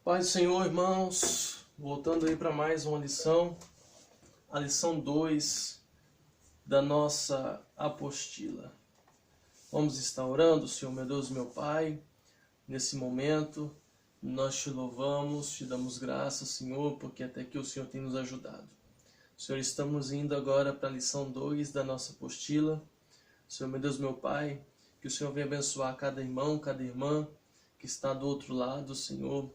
Paz do Senhor, irmãos, voltando aí para mais uma lição, a lição 2 da nossa apostila. Vamos estar orando, Senhor, meu Deus, meu Pai, nesse momento, nós te louvamos, te damos graças, Senhor, porque até aqui o Senhor tem nos ajudado. Senhor, estamos indo agora para a lição 2 da nossa apostila. Senhor, meu Deus, meu Pai, que o Senhor venha abençoar cada irmão, cada irmã que está do outro lado, Senhor,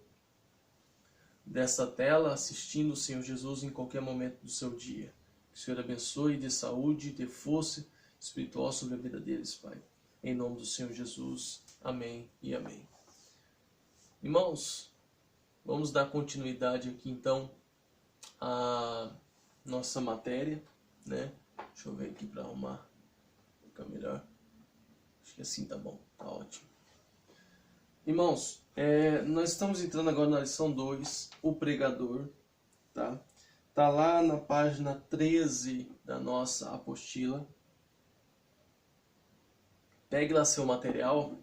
dessa tela, assistindo o Senhor Jesus em qualquer momento do seu dia. Que o Senhor abençoe, dê saúde, dê força espiritual sobre a vida deles, Pai. Em nome do Senhor Jesus. Amém e amém. Irmãos, vamos dar continuidade aqui então à nossa matéria, né? Deixa eu ver aqui para arrumar, ficar melhor. Acho que assim tá bom, tá ótimo. Irmãos, nós estamos entrando agora na lição 2, o pregador, tá? Tá lá na página 13 da nossa apostila. Pegue lá seu material,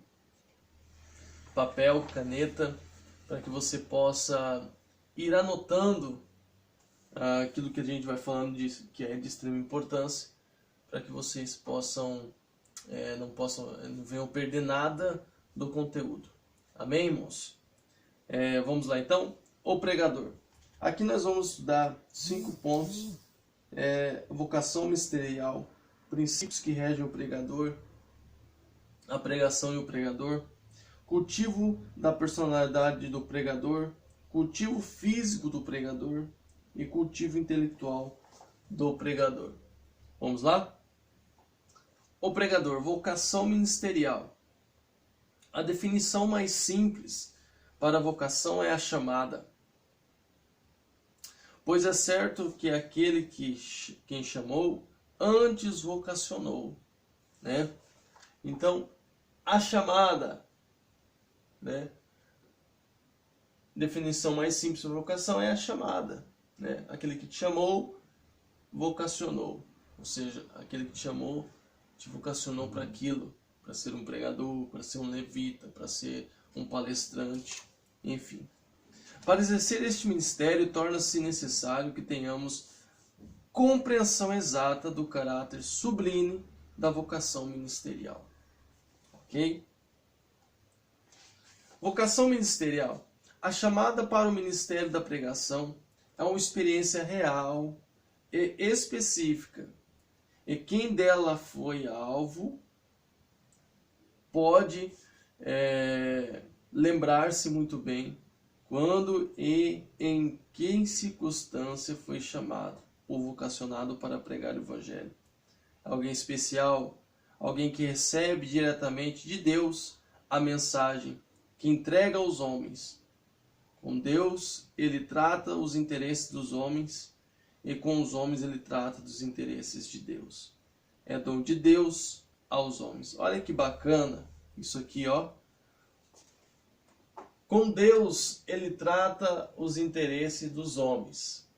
papel, caneta, para que você possa ir anotando aquilo que a gente vai falando que é de extrema importância, para que vocês não venham perder nada do conteúdo. Amém, irmãos? Vamos lá então. O pregador. Aqui nós vamos estudar 5 pontos. Vocação ministerial, princípios que regem o pregador, a pregação e o pregador, cultivo da personalidade do pregador, cultivo físico do pregador e cultivo intelectual do pregador. Vamos lá? O pregador, vocação ministerial. A definição mais simples para a vocação é a chamada. Pois é certo que aquele quem chamou, antes vocacionou, né? Então, a chamada, né? Definição mais simples para a vocação é a chamada, né? Aquele que te chamou, vocacionou. Ou seja, aquele que te chamou, te vocacionou para aquilo. Para ser um pregador, para ser um levita, para ser um palestrante, enfim. Para exercer este ministério, torna-se necessário que tenhamos compreensão exata do caráter sublime da vocação ministerial. Ok? Vocação ministerial. A chamada para o ministério da pregação é uma experiência real e específica. E quem dela foi alvo pode lembrar-se muito bem quando e em que circunstância foi chamado ou vocacionado para pregar o Evangelho. Alguém especial, alguém que recebe diretamente de Deus a mensagem que entrega aos homens. Com Deus, ele trata os interesses dos homens e com os homens ele trata dos interesses de Deus. É dom de Deus aos homens. Olha que bacana isso aqui, ó. Com Deus, ele trata os interesses dos homens,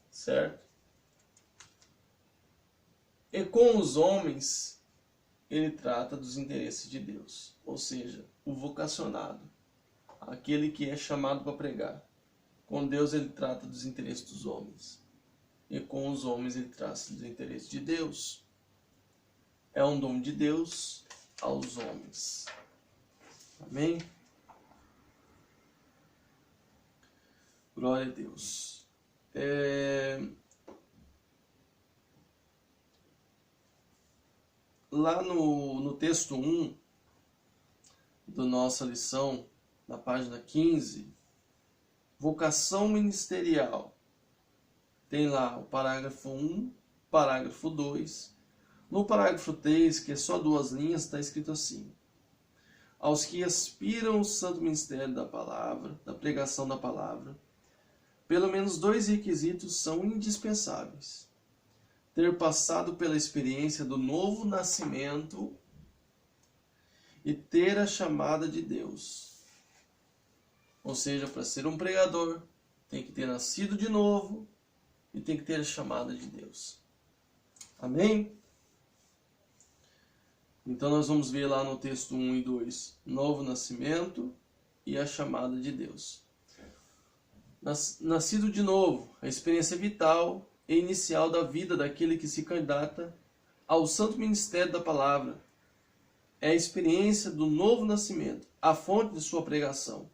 certo? E com os homens, ele trata dos interesses de Deus. Ou seja, o vocacionado, aquele que é chamado para pregar. Com Deus, ele trata dos interesses dos homens. E com os homens, ele trata dos interesses de Deus. É um dom de Deus aos homens. Amém? Glória a Deus. Lá no texto 1 da nossa lição, na página 15, vocação ministerial. Tem lá o parágrafo 1, parágrafo 2. No parágrafo 3, que é só 2 linhas, está escrito assim: aos que aspiram ao santo ministério da palavra, da pregação da palavra, pelo menos 2 requisitos são indispensáveis: ter passado pela experiência do novo nascimento e ter a chamada de Deus. Ou seja, para ser um pregador, tem que ter nascido de novo e tem que ter a chamada de Deus. Amém? Então nós vamos ver lá no texto 1 e 2, novo nascimento e a chamada de Deus. Nascido de novo, a experiência vital e inicial da vida daquele que se candidata ao santo ministério da palavra. É a experiência do novo nascimento, a fonte de sua pregação.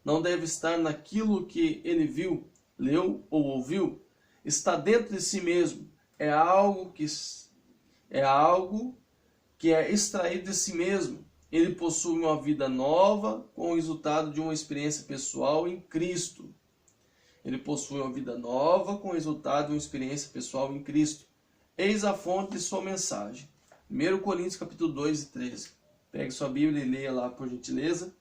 Não deve estar naquilo que ele viu, leu ou ouviu. Está dentro de si mesmo. É algo que é extraído de si mesmo. Ele possui uma vida nova com o resultado de uma experiência pessoal em Cristo. Ele possui uma vida nova com o resultado de uma experiência pessoal em Cristo. Eis a fonte de sua mensagem. 1 Coríntios capítulo 2 e 13. Pegue sua Bíblia e leia lá, por gentileza,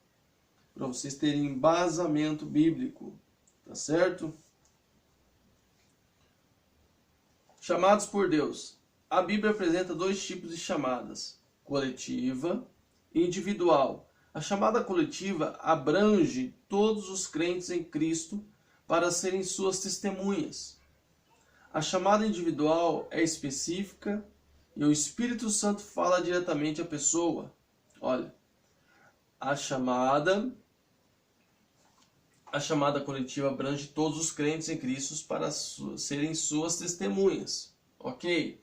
para vocês terem embasamento bíblico. Tá certo? Chamados por Deus. A Bíblia apresenta dois tipos de chamadas: coletiva e individual. A chamada coletiva abrange todos os crentes em Cristo para serem suas testemunhas. A chamada individual é específica e o Espírito Santo fala diretamente à pessoa. Olha, a chamada coletiva abrange todos os crentes em Cristo para serem suas testemunhas. Ok?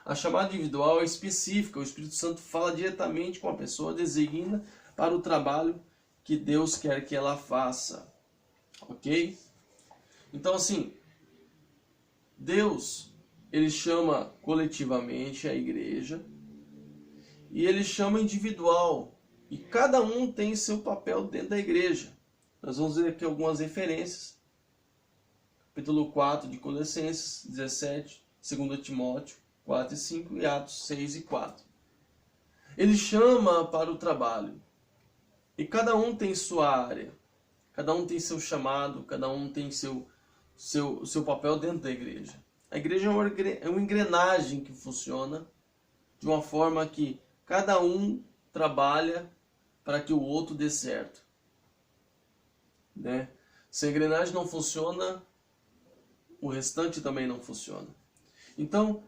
A chamada individual é específica. O Espírito Santo fala diretamente com a pessoa, designa para o trabalho que Deus quer que ela faça. Ok? Então, assim, Deus, ele chama coletivamente a igreja e ele chama individual. E cada um tem seu papel dentro da igreja. Nós vamos ver aqui algumas referências. Capítulo 4 de Colossenses 17, 2 Timóteo 4 e 5 e Atos 6 e 4. Ele chama para o trabalho. E cada um tem sua área. Cada um tem seu chamado, cada um tem seu papel dentro da igreja. A igreja é uma engrenagem que funciona de uma forma que cada um trabalha para que o outro dê certo. Né? Se a engrenagem não funciona, o restante também não funciona. Então,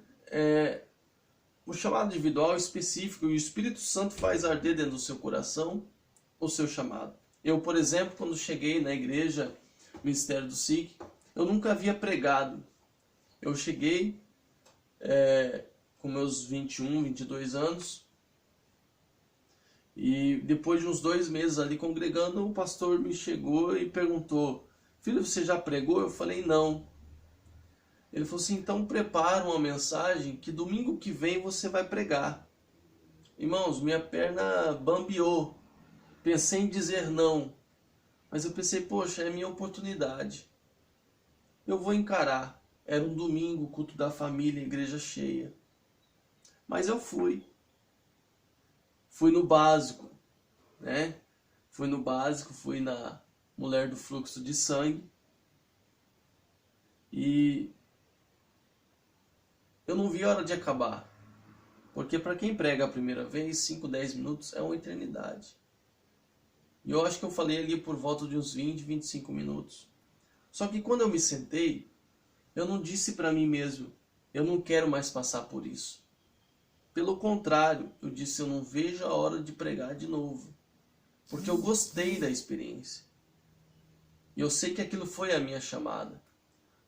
o chamado individual é específico e o Espírito Santo faz arder dentro do seu coração o seu chamado. Eu, por exemplo, quando cheguei na igreja, Ministério do SIC, eu nunca havia pregado. Eu cheguei com meus 21, 22 anos e depois de uns 2 meses ali congregando, o pastor me chegou e perguntou: filho, você já pregou? Eu falei, não. Ele falou assim, então prepara uma mensagem que domingo que vem você vai pregar. Irmãos, minha perna bambeou. Pensei em dizer não, mas eu pensei, poxa, é minha oportunidade. Eu vou encarar. Era um domingo, culto da família, igreja cheia. Mas eu fui. Fui no básico, né? Fui no básico, fui na mulher do fluxo de sangue. E eu não vi a hora de acabar. Porque para quem prega a primeira vez, 5, 10 minutos é uma eternidade. E eu acho que eu falei ali por volta de uns 20, 25 minutos. Só que quando eu me sentei, eu não disse para mim mesmo, eu não quero mais passar por isso. Pelo contrário, eu disse, eu não vejo a hora de pregar de novo. Porque eu gostei da experiência. E eu sei que aquilo foi a minha chamada.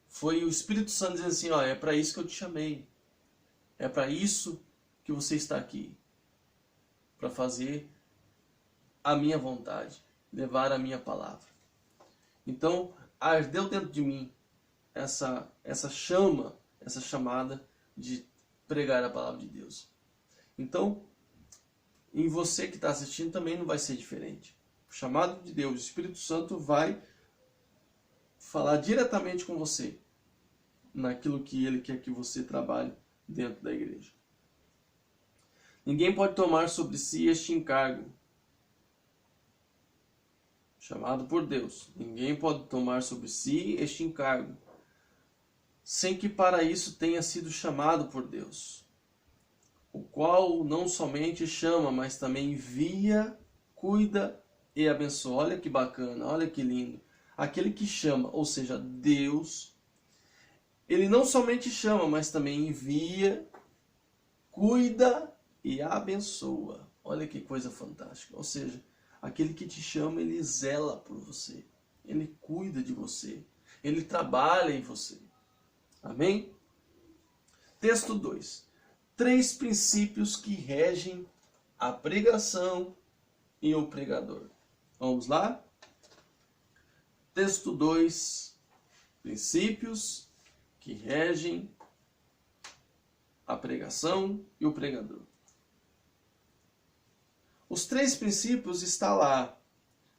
Foi o Espírito Santo dizendo assim, ó, é para isso que eu te chamei. É para isso que você está aqui. Para fazer a minha vontade. Levar a minha palavra. Então, ardeu dentro de mim essa chama, essa chamada de pregar a palavra de Deus. Então, em você que está assistindo também não vai ser diferente. O chamado de Deus, o Espírito Santo vai falar diretamente com você naquilo que Ele quer que você trabalhe dentro da igreja. Ninguém pode tomar sobre si este encargo. Chamado por Deus. Ninguém pode tomar sobre si este encargo sem que para isso tenha sido chamado por Deus, o qual não somente chama, mas também envia, cuida e abençoa. Olha que bacana, olha que lindo. Aquele que chama, ou seja, Deus, ele não somente chama, mas também envia, cuida e abençoa. Olha que coisa fantástica. Ou seja, aquele que te chama, ele zela por você. Ele cuida de você. Ele trabalha em você. Amém? Texto 2. 3 princípios que regem a pregação e o pregador. Vamos lá? Texto 2. Princípios que regem a pregação e o pregador. Os 3 princípios estão lá,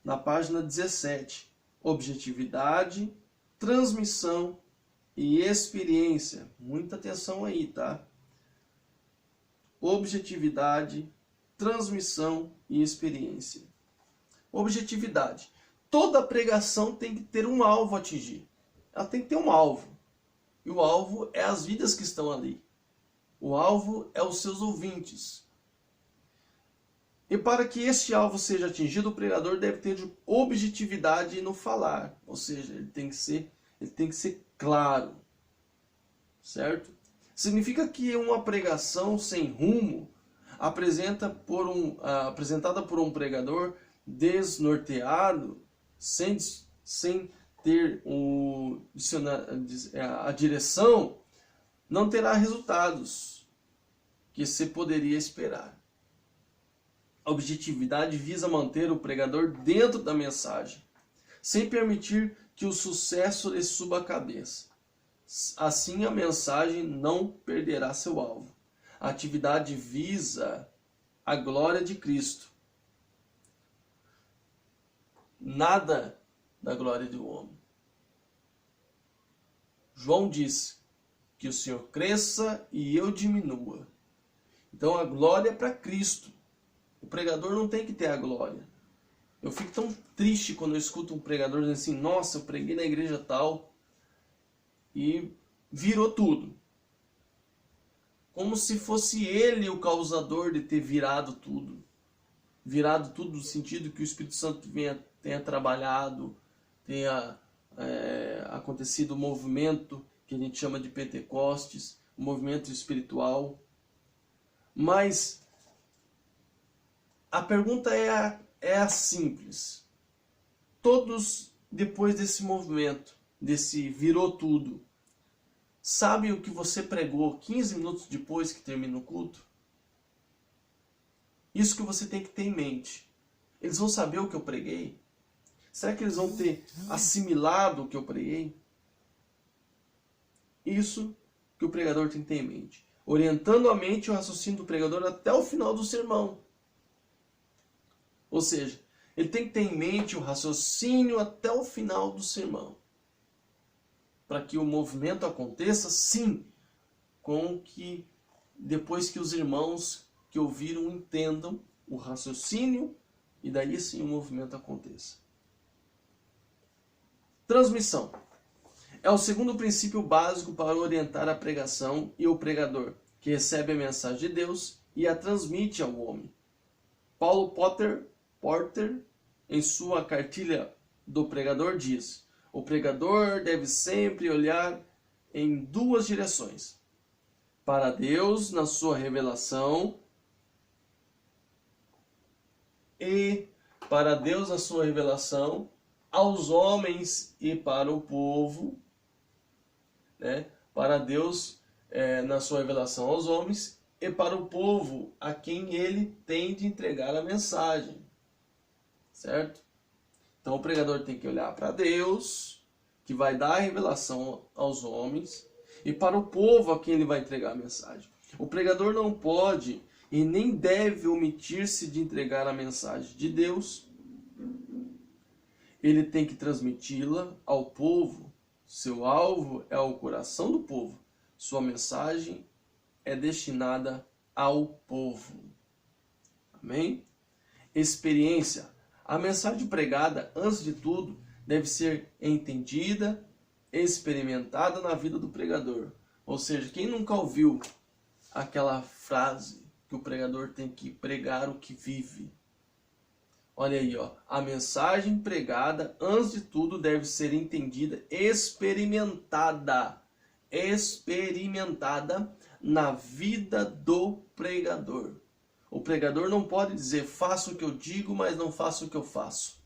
na página 17. Objetividade, transmissão e experiência. Muita atenção aí, tá? Objetividade, transmissão e experiência. Objetividade. Toda pregação tem que ter um alvo a atingir. Ela tem que ter um alvo. E o alvo é as vidas que estão ali. O alvo é os seus ouvintes. E para que este alvo seja atingido, o pregador deve ter objetividade no falar. Ou seja, ele tem que ser claro. Certo? Significa que uma pregação sem rumo, apresentada por um pregador desnorteado, sem ter a direção, não terá resultados que se poderia esperar. A objetividade visa manter o pregador dentro da mensagem, sem permitir que o sucesso lhe suba a cabeça. Assim a mensagem não perderá seu alvo. A atividade visa a glória de Cristo. Nada da glória do homem. João disse que o Senhor cresça e eu diminua. Então a glória é para Cristo. O pregador não tem que ter a glória. Eu fico tão triste quando eu escuto um pregador dizendo assim: nossa, eu preguei na igreja tal e virou tudo. Como se fosse ele o causador de ter virado tudo. Virado tudo no sentido que o Espírito Santo tenha trabalhado, tenha acontecido o movimento que a gente chama de Pentecostes, o movimento espiritual. Mas a pergunta é simples. Todos, depois desse movimento, desse virou tudo, sabem o que você pregou 15 minutos depois que termina o culto? Isso que você tem que ter em mente. Eles vão saber o que eu preguei? Será que eles vão ter assimilado o que eu preguei? Isso que o pregador tem que ter em mente. Orientando a mente e o raciocínio do pregador até o final do sermão. Ou seja, ele tem que ter em mente o raciocínio até o final do sermão. Para que o movimento aconteça, sim, com que depois que os irmãos que ouviram entendam o raciocínio e daí sim o movimento aconteça. Transmissão. É o segundo princípio básico para orientar a pregação e o pregador, que recebe a mensagem de Deus e a transmite ao homem. Paulo Porter, em sua cartilha do pregador, diz: o pregador deve sempre olhar em 2 direções. Para Deus na sua revelação e para Deus na sua revelação, aos homens e para o povo, né? Para Deus na sua revelação aos homens e para o povo a quem ele tem de entregar a mensagem. Certo? Então o pregador tem que olhar para Deus, que vai dar a revelação aos homens, e para o povo a quem ele vai entregar a mensagem. O pregador não pode e nem deve omitir-se de entregar a mensagem de Deus. Ele tem que transmiti-la ao povo. Seu alvo é o coração do povo. Sua mensagem é destinada ao povo. Amém? Experiência. A mensagem pregada, antes de tudo, deve ser entendida, experimentada na vida do pregador. Ou seja, quem nunca ouviu aquela frase que o pregador tem que pregar o que vive? Olha aí, ó, a mensagem pregada, antes de tudo, deve ser entendida, experimentada na vida do pregador. O pregador não pode dizer: faça o que eu digo, mas não faça o que eu faço.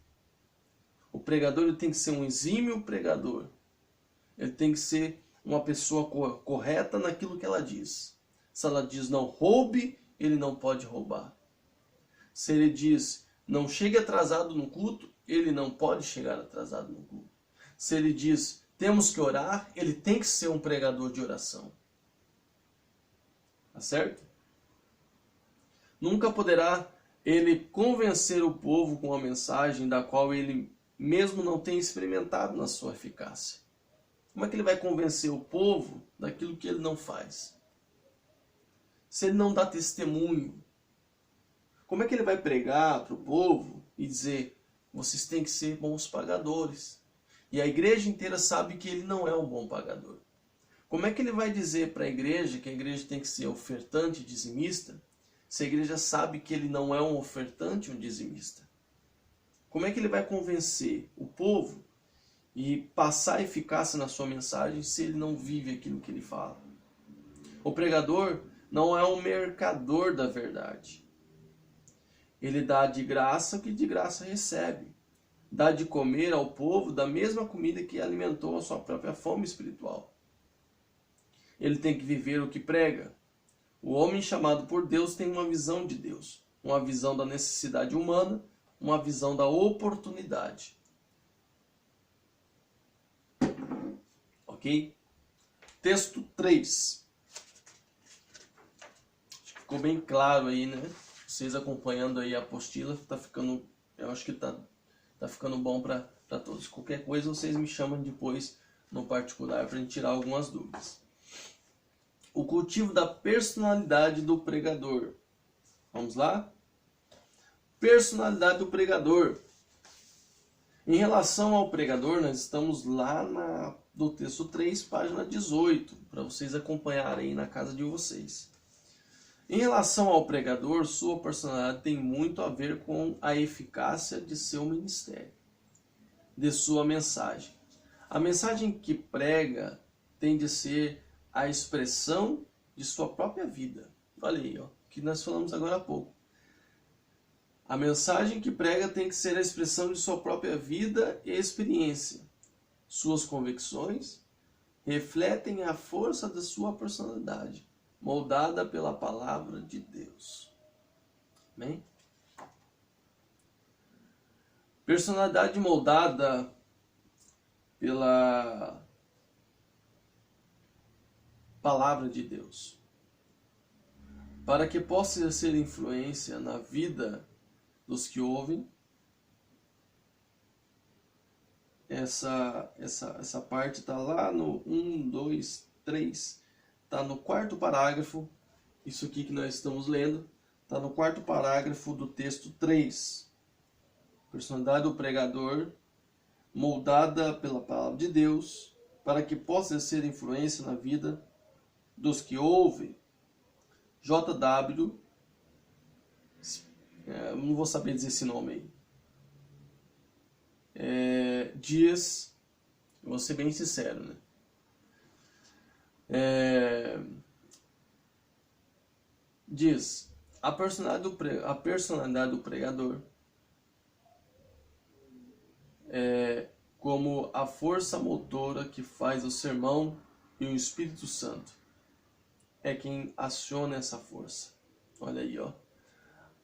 O pregador ele tem que ser um exímio pregador. Ele tem que ser uma pessoa correta naquilo que ela diz. Se ela diz não roube, ele não pode roubar. Se ele diz não chegue atrasado no culto, ele não pode chegar atrasado no culto. Se ele diz temos que orar, ele tem que ser um pregador de oração. Tá certo? Nunca poderá ele convencer o povo com a mensagem da qual ele mesmo não tem experimentado na sua eficácia. Como é que ele vai convencer o povo daquilo que ele não faz? Se ele não dá testemunho, como é que ele vai pregar para o povo e dizer, vocês têm que ser bons pagadores? E a igreja inteira sabe que ele não é um bom pagador. Como é que ele vai dizer para a igreja que a igreja tem que ser ofertante e dizimista, se a igreja sabe que ele não é um ofertante e um dizimista? Como é que ele vai convencer o povo e passar eficácia na sua mensagem se ele não vive aquilo que ele fala? O pregador não é um mercador da verdade. Ele dá de graça o que de graça recebe. Dá de comer ao povo da mesma comida que alimentou a sua própria fome espiritual. Ele tem que viver o que prega. O homem chamado por Deus tem uma visão de Deus, uma visão da necessidade humana, uma visão da oportunidade. Ok? Texto 3. Acho que ficou bem claro aí, né? Vocês acompanhando aí a apostila, tá ficando, eu acho que tá ficando bom para todos. Qualquer coisa vocês me chamam depois no particular para gente tirar algumas dúvidas. O cultivo da personalidade do pregador. Vamos lá? Personalidade do pregador. Em relação ao pregador, nós estamos lá do texto 3, página 18, para vocês acompanharem aí na casa de vocês. Em relação ao pregador, sua personalidade tem muito a ver com a eficácia de seu ministério, de sua mensagem. A mensagem que prega tem de ser a expressão de sua própria vida. Olha aí, ó, que nós falamos agora há pouco. A mensagem que prega tem que ser a expressão de sua própria vida e experiência. Suas convicções refletem a força da sua personalidade, moldada pela palavra de Deus. Amém? Personalidade moldada pela palavra de Deus. Para que possa exercer influência na vida dos que ouvem, essa parte está lá no 1, 2, 3, está no quarto parágrafo, isso aqui que nós estamos lendo, está no quarto parágrafo do texto 3. Personalidade do pregador, moldada pela palavra de Deus, para que possa exercer influência na vida dos que ouvem. JW, não vou saber dizer esse nome aí, Dias, eu vou ser bem sincero, né? Diz, a personalidade do pregador é como a força motora que faz o sermão, e o Espírito Santo é quem aciona essa força. Olha aí, ó.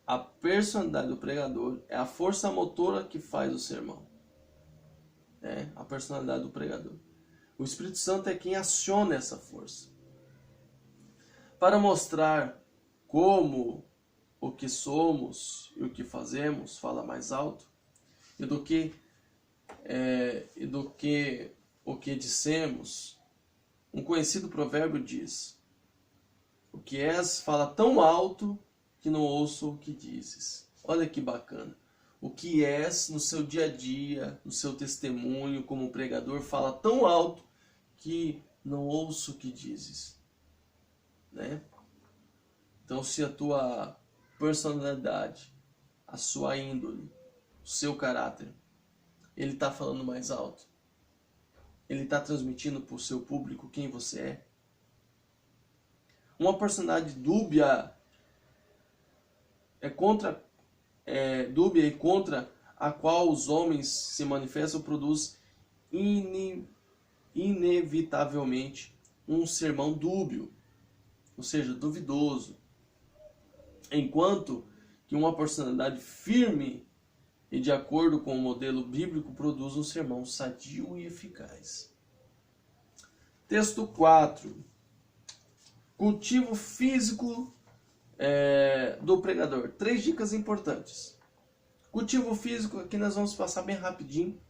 A personalidade do pregador é a força motora que faz o sermão. A personalidade do pregador. O Espírito Santo é quem aciona essa força. Para mostrar como o que somos e o que fazemos fala mais alto, e do que o que dissemos, um conhecido provérbio diz: o que és fala tão alto que não ouço o que dizes. Olha que bacana. O que és no seu dia a dia, no seu testemunho como pregador, fala tão alto que não ouço o que dizes. Né? Então, se a tua personalidade, a sua índole, o seu caráter, ele está falando mais alto, ele está transmitindo para o seu público quem você é. Uma personalidade dúbia dúbia e contra a qual os homens se manifestam produz inevitavelmente um sermão dúbio, ou seja, duvidoso, enquanto que uma personalidade firme e de acordo com o modelo bíblico produz um sermão sadio e eficaz. Texto 4. Cultivo físico do pregador. 3 dicas importantes. Cultivo físico, aqui nós vamos passar bem rapidinho.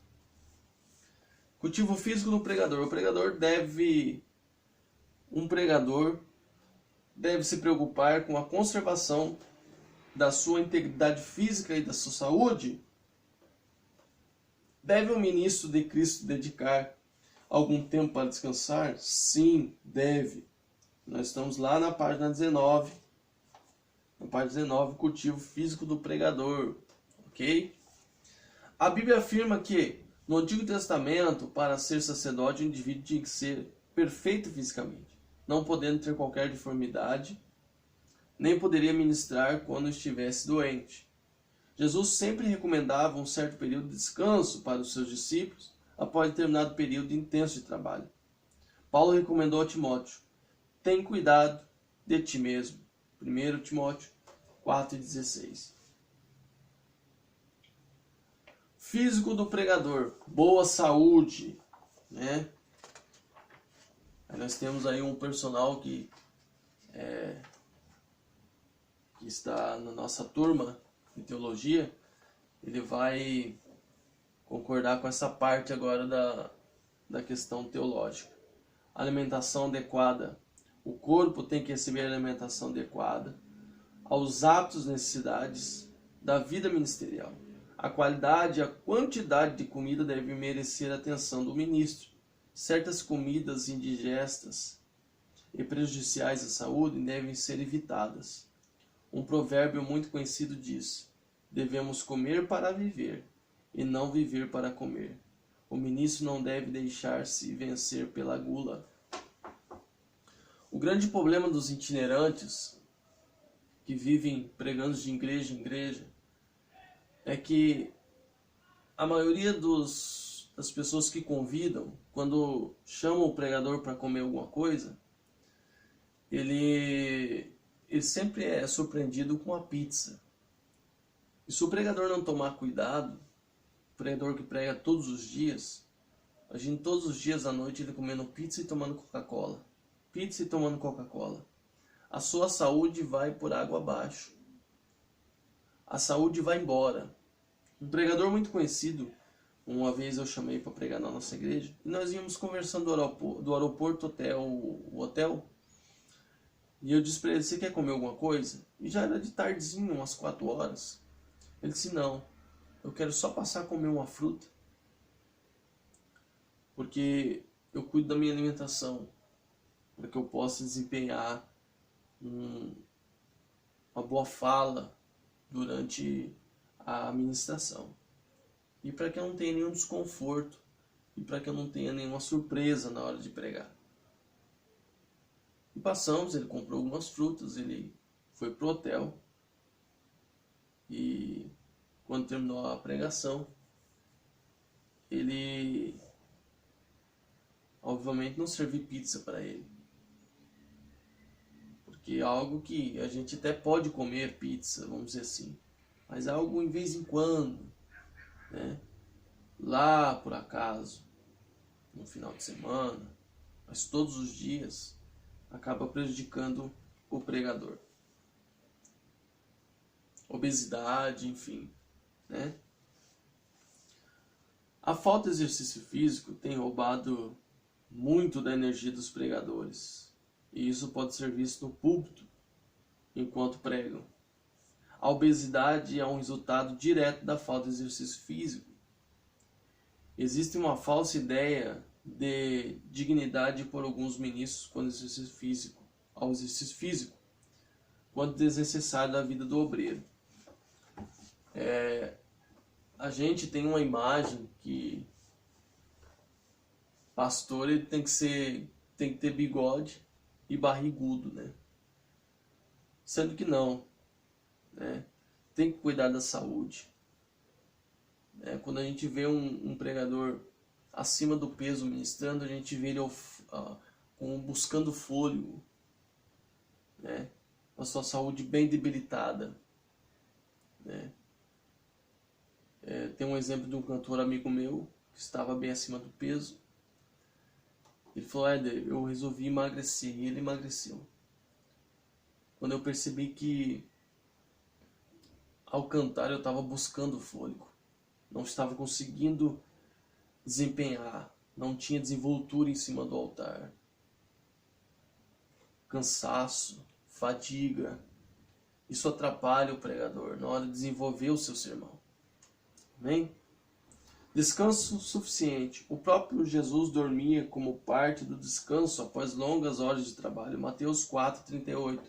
Cultivo físico do pregador. Um pregador deve se preocupar com a conservação da sua integridade física e da sua saúde. Deve o ministro de Cristo dedicar algum tempo para descansar? Sim, deve. Nós estamos lá na página 19. Na página 19, cultivo físico do pregador. Ok? A Bíblia afirma que, no Antigo Testamento, para ser sacerdote, o indivíduo tinha que ser perfeito fisicamente, não podendo ter qualquer deformidade, nem poderia ministrar quando estivesse doente. Jesus sempre recomendava um certo período de descanso para os seus discípulos após determinado período intenso de trabalho. Paulo recomendou a Timóteo: tem cuidado de ti mesmo. 1 Timóteo 4,16. Físico do pregador, boa saúde, né? Aí nós temos aí um personal que está na nossa turma de teologia. Ele vai concordar com essa parte agora da questão teológica. Alimentação adequada. O corpo tem que receber alimentação adequada aos hábitos e necessidades da vida ministerial. A qualidade e a quantidade de comida devem merecer a atenção do ministro. Certas comidas indigestas e prejudiciais à saúde devem ser evitadas. Um provérbio muito conhecido diz: devemos comer para viver e não viver para comer. O ministro não deve deixar-se vencer pela gula. O grande problema dos itinerantes que vivem pregando de igreja em igreja é que a maioria das pessoas que convidam, quando chamam o pregador para comer alguma coisa, ele sempre é surpreendido com a pizza. E se o pregador não tomar cuidado, o pregador que prega todos os dias, imagine todos os dias à noite ele comendo pizza e tomando Coca-Cola. Pizza e tomando Coca-Cola. A sua saúde vai por água abaixo. A saúde vai embora. Um pregador muito conhecido, uma vez eu chamei para pregar na nossa igreja, e nós íamos conversando do aeroporto até o hotel, e eu disse para ele: você quer comer alguma coisa? E já era de tardezinho, umas 4 horas. Ele disse: não, eu quero só passar a comer uma fruta, porque eu cuido da minha alimentação, para que eu possa desempenhar uma boa fala durante a ministração, e para que eu não tenha nenhum desconforto, e para que eu não tenha nenhuma surpresa na hora de pregar. E passamos, ele comprou algumas frutas, ele foi pro hotel, e quando terminou a pregação, ele obviamente não serviu pizza para ele, porque é algo que a gente até pode comer pizza, vamos dizer assim, mas é algo em vez em quando, né? Lá por acaso, no final de semana, mas todos os dias acaba prejudicando o pregador. Obesidade, enfim, né? A falta de exercício físico tem roubado muito da energia dos pregadores, e isso pode ser visto no púlpito enquanto pregam. A obesidade é um resultado direto da falta de exercício físico. Existe uma falsa ideia de dignidade por alguns ministros ao exercício físico, quando desnecessário da vida do obreiro. A gente tem uma imagem que pastor ele tem que ter bigode e barrigudo, né? Sendo que não, né? Tem que cuidar da saúde. Quando a gente vê um pregador acima do peso ministrando, a gente vê ele buscando fôlego, né? A sua saúde bem debilitada, né? Tem um exemplo de um cantor amigo meu que estava bem acima do peso. Ele falou: Éder, eu resolvi emagrecer, e ele emagreceu. Quando eu percebi que ao cantar eu estava buscando fôlego, não estava conseguindo desempenhar, não tinha desenvoltura em cima do altar. Cansaço, fadiga, isso atrapalha o pregador na hora de desenvolver o seu sermão. Amém? Descanso suficiente. O próprio Jesus dormia como parte do descanso após longas horas de trabalho. Mateus 4:38.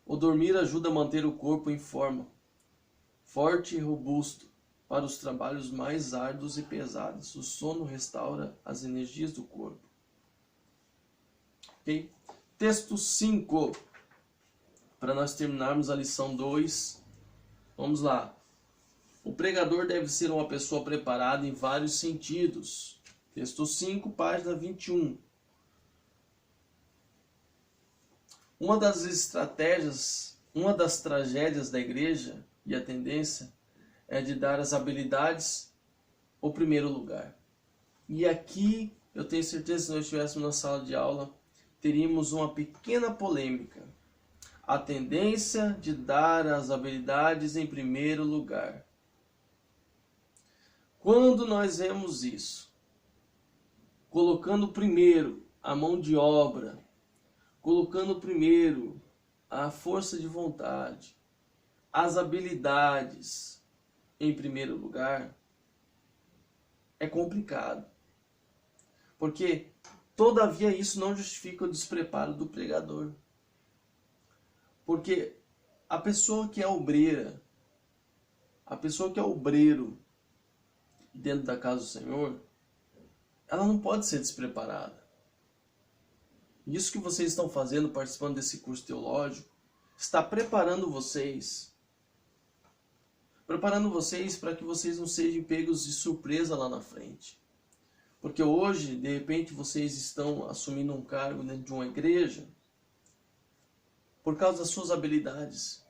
O dormir ajuda a manter o corpo em forma, forte e robusto para os trabalhos mais árduos e pesados. O sono restaura as energias do corpo. Ok? Texto 5. Para nós terminarmos a lição 2. Vamos lá. O pregador deve ser uma pessoa preparada em vários sentidos. Texto 5, página 21. Uma das tragédias da igreja e a tendência é de dar às habilidades o primeiro lugar. E aqui eu tenho certeza que se nós estivéssemos na sala de aula, teríamos uma pequena polêmica. A tendência de dar as habilidades em primeiro lugar. Quando nós vemos isso, colocando primeiro a mão de obra, colocando primeiro a força de vontade, as habilidades em primeiro lugar, é complicado. Porque, todavia, isso não justifica o despreparo do pregador. Porque a pessoa que é obreira, a pessoa que é obreiro dentro da casa do Senhor, ela não pode ser despreparada. Isso que vocês estão fazendo, participando desse curso teológico, está preparando vocês para que vocês não sejam pegos de surpresa lá na frente. Porque hoje, de repente, vocês estão assumindo um cargo dentro de uma igreja por causa das suas habilidades,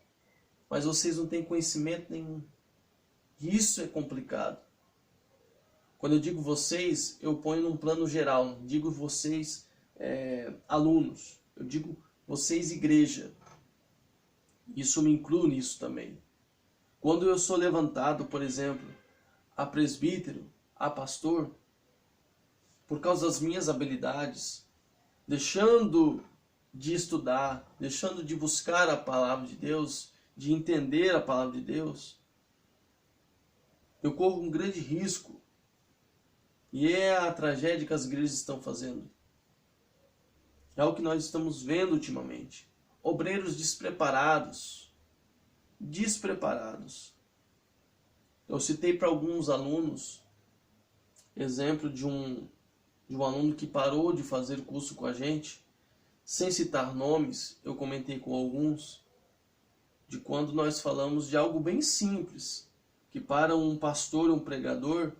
mas vocês não têm conhecimento nenhum. E isso é complicado. Quando eu digo vocês, eu ponho num plano geral. Não digo vocês alunos. Eu digo vocês igreja. Isso me inclui nisso também. Quando eu sou levantado, por exemplo, a presbítero, a pastor, por causa das minhas habilidades, deixando de estudar, deixando de buscar a palavra de Deus, de entender a palavra de Deus, eu corro um grande risco. E é a tragédia que as igrejas estão fazendo. É o que nós estamos vendo ultimamente. Obreiros despreparados. Eu citei para alguns alunos, exemplo de um aluno que parou de fazer curso com a gente, sem citar nomes, eu comentei com alguns, de quando nós falamos de algo bem simples, que para um pastor, um pregador,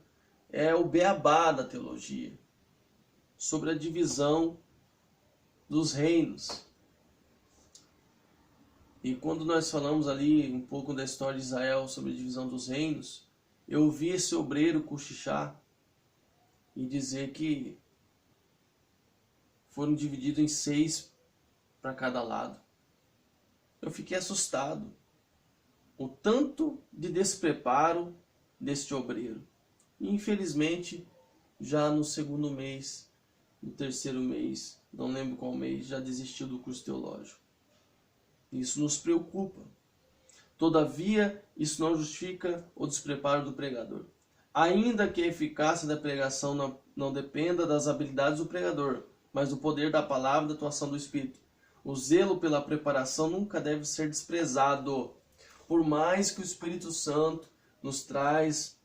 é o beabá da teologia, sobre a divisão dos reinos. E quando nós falamos ali um pouco da história de Israel sobre a divisão dos reinos, eu ouvi esse obreiro cochichar e dizer que foram divididos em 6 para cada lado. Eu fiquei assustado. O tanto de despreparo deste obreiro. E, infelizmente, já no segundo mês, no terceiro mês, não lembro qual mês, já desistiu do curso teológico. Isso nos preocupa. Todavia, isso não justifica o despreparo do pregador. Ainda que a eficácia da pregação não dependa das habilidades do pregador, mas do poder da palavra e da atuação do Espírito. O zelo pela preparação nunca deve ser desprezado. Por mais que o Espírito Santo nos traz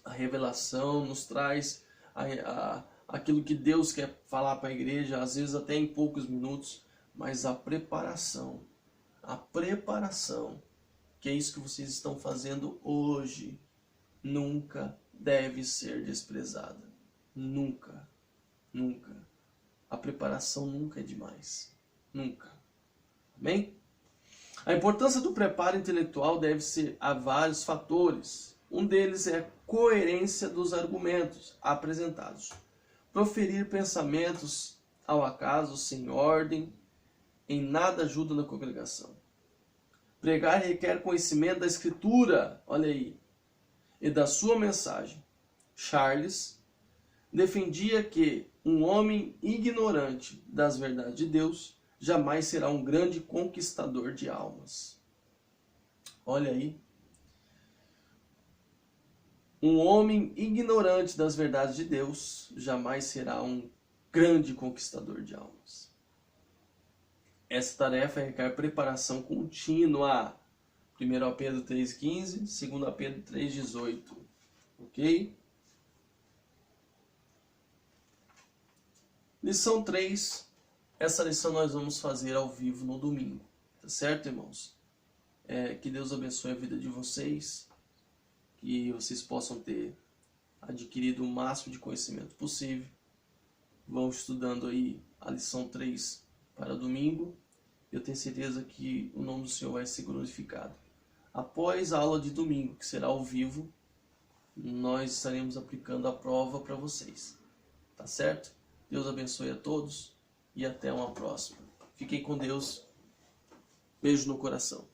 a revelação, nos traz aquilo que Deus quer falar para a igreja, às vezes até em poucos minutos, mas a preparação, que é isso que vocês estão fazendo hoje, nunca deve ser desprezada. Nunca, nunca. A preparação nunca é demais. Nunca. Amém? A importância do preparo intelectual deve-se a vários fatores. Um deles é a coerência dos argumentos apresentados. Proferir pensamentos ao acaso, sem ordem, em nada ajuda na congregação. Pregar requer conhecimento da Escritura, olha aí, e da sua mensagem. Charles defendia que um homem ignorante das verdades de Deus jamais será um grande conquistador de almas. Olha aí. Um homem ignorante das verdades de Deus jamais será um grande conquistador de almas. Essa tarefa requer preparação contínua. 1 Pedro 3,15, 2 Pedro 3,18. Ok? Lição 3. Essa lição nós vamos fazer ao vivo no domingo. Tá certo, irmãos? Que Deus abençoe a vida de vocês. Que vocês possam ter adquirido o máximo de conhecimento possível. Vão estudando aí a lição 3 para domingo. Eu tenho certeza que o nome do Senhor vai ser glorificado. Após a aula de domingo, que será ao vivo, nós estaremos aplicando a prova para vocês. Tá certo? Deus abençoe a todos e até uma próxima. Fiquem com Deus. Beijo no coração.